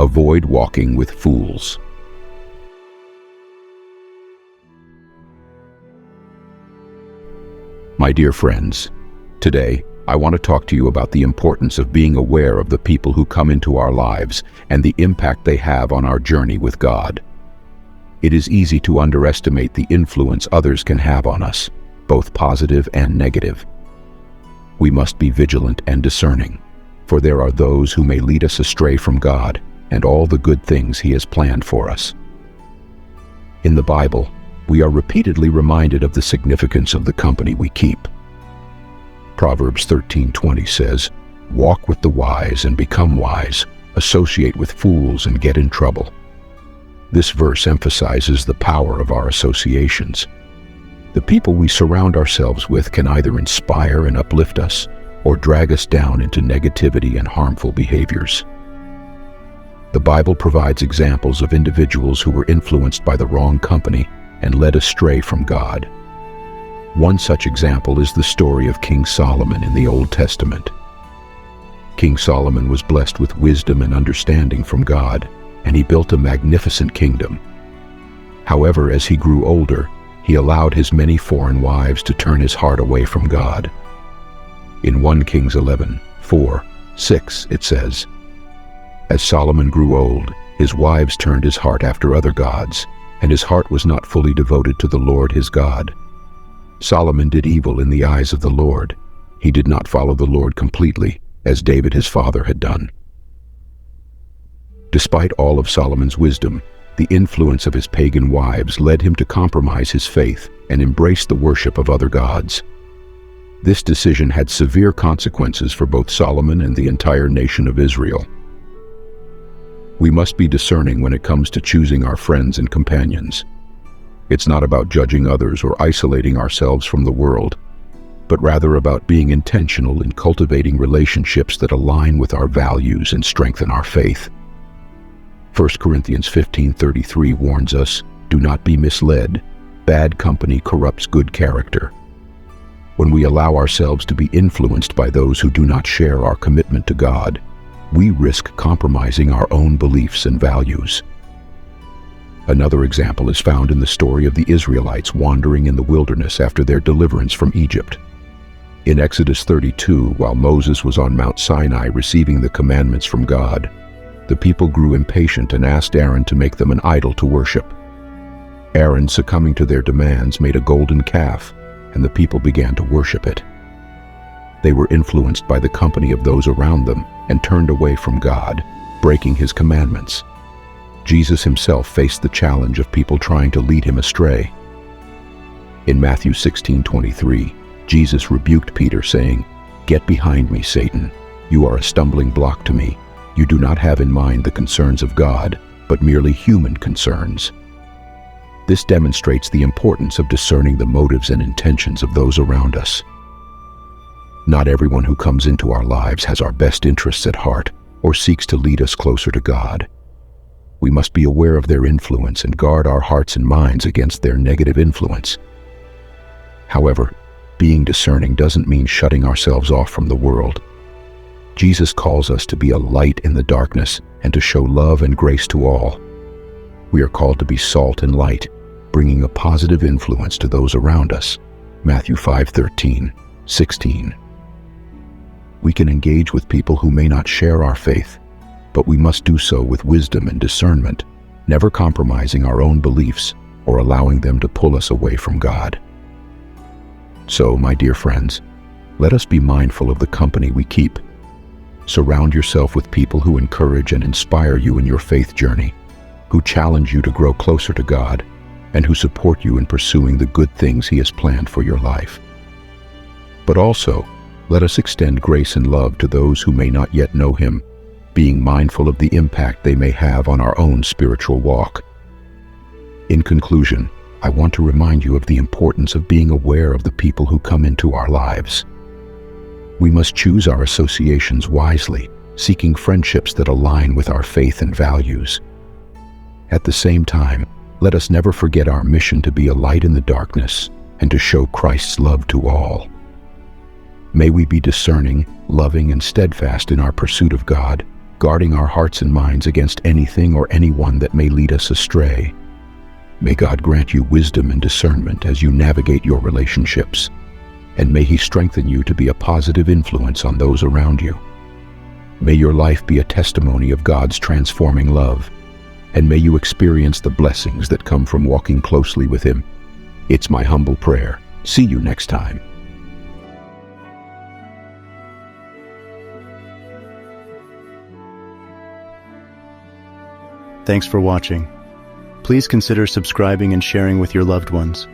Avoid walking with fools. My dear friends, today I want to talk to you about the importance of being aware of the people who come into our lives and the impact they have on our journey with God. It is easy to underestimate the influence others can have on us, both positive and negative. We must be vigilant and discerning, for there are those who may lead us astray from God and all the good things He has planned for us. In the Bible, we are repeatedly reminded of the significance of the company we keep. Proverbs 13:20 says, "Walk with the wise and become wise, associate with fools and get in trouble." This verse emphasizes the power of our associations. The people we surround ourselves with can either inspire and uplift us or drag us down into negativity and harmful behaviors. The Bible provides examples of individuals who were influenced by the wrong company and led astray from God. One such example is the story of King Solomon in the Old Testament. King Solomon was blessed with wisdom and understanding from God, and he built a magnificent kingdom. However, as he grew older, he allowed his many foreign wives to turn his heart away from God. In 1 Kings 11:4-6, it says, "As Solomon grew old, his wives turned his heart after other gods, and his heart was not fully devoted to the Lord his God. Solomon did evil in the eyes of the Lord. He did not follow the Lord completely, as David his father had done." Despite all of Solomon's wisdom, the influence of his pagan wives led him to compromise his faith and embrace the worship of other gods. This decision had severe consequences for both Solomon and the entire nation of Israel. We must be discerning when it comes to choosing our friends and companions. It's not about judging others or isolating ourselves from the world, but rather about being intentional in cultivating relationships that align with our values and strengthen our faith. 1 Corinthians 15:33 warns us, "Do not be misled. Bad company corrupts good character." When we allow ourselves to be influenced by those who do not share our commitment to God, we risk compromising our own beliefs and values. Another example is found in the story of the Israelites wandering in the wilderness after their deliverance from Egypt. In Exodus 32, while Moses was on Mount Sinai receiving the commandments from God, the people grew impatient and asked Aaron to make them an idol to worship. Aaron, succumbing to their demands, made a golden calf, and the people began to worship it. They were influenced by the company of those around them and turned away from God, breaking His commandments. Jesus Himself faced the challenge of people trying to lead Him astray. In Matthew 16:23, Jesus rebuked Peter, saying, "Get behind me, Satan. You are a stumbling block to me. You do not have in mind the concerns of God, but merely human concerns." This demonstrates the importance of discerning the motives and intentions of those around us. Not everyone who comes into our lives has our best interests at heart or seeks to lead us closer to God. We must be aware of their influence and guard our hearts and minds against their negative influence. However, being discerning doesn't mean shutting ourselves off from the world. Jesus calls us to be a light in the darkness and to show love and grace to all. We are called to be salt and light, bringing a positive influence to those around us. Matthew 5:13-16. We can engage with people who may not share our faith, but we must do so with wisdom and discernment, never compromising our own beliefs or allowing them to pull us away from God. So, my dear friends, let us be mindful of the company we keep. Surround yourself with people who encourage and inspire you in your faith journey, who challenge you to grow closer to God, and who support you in pursuing the good things He has planned for your life. But also, let us extend grace and love to those who may not yet know Him, being mindful of the impact they may have on our own spiritual walk. In conclusion, I want to remind you of the importance of being aware of the people who come into our lives. We must choose our associations wisely, seeking friendships that align with our faith and values. At the same time, let us never forget our mission to be a light in the darkness and to show Christ's love to all. May we be discerning, loving, and steadfast in our pursuit of God, guarding our hearts and minds against anything or anyone that may lead us astray. May God grant you wisdom and discernment as you navigate your relationships, and may He strengthen you to be a positive influence on those around you. May your life be a testimony of God's transforming love, and may you experience the blessings that come from walking closely with Him. It's my humble prayer. See you next time. Thanks for watching. Please consider subscribing and sharing with your loved ones.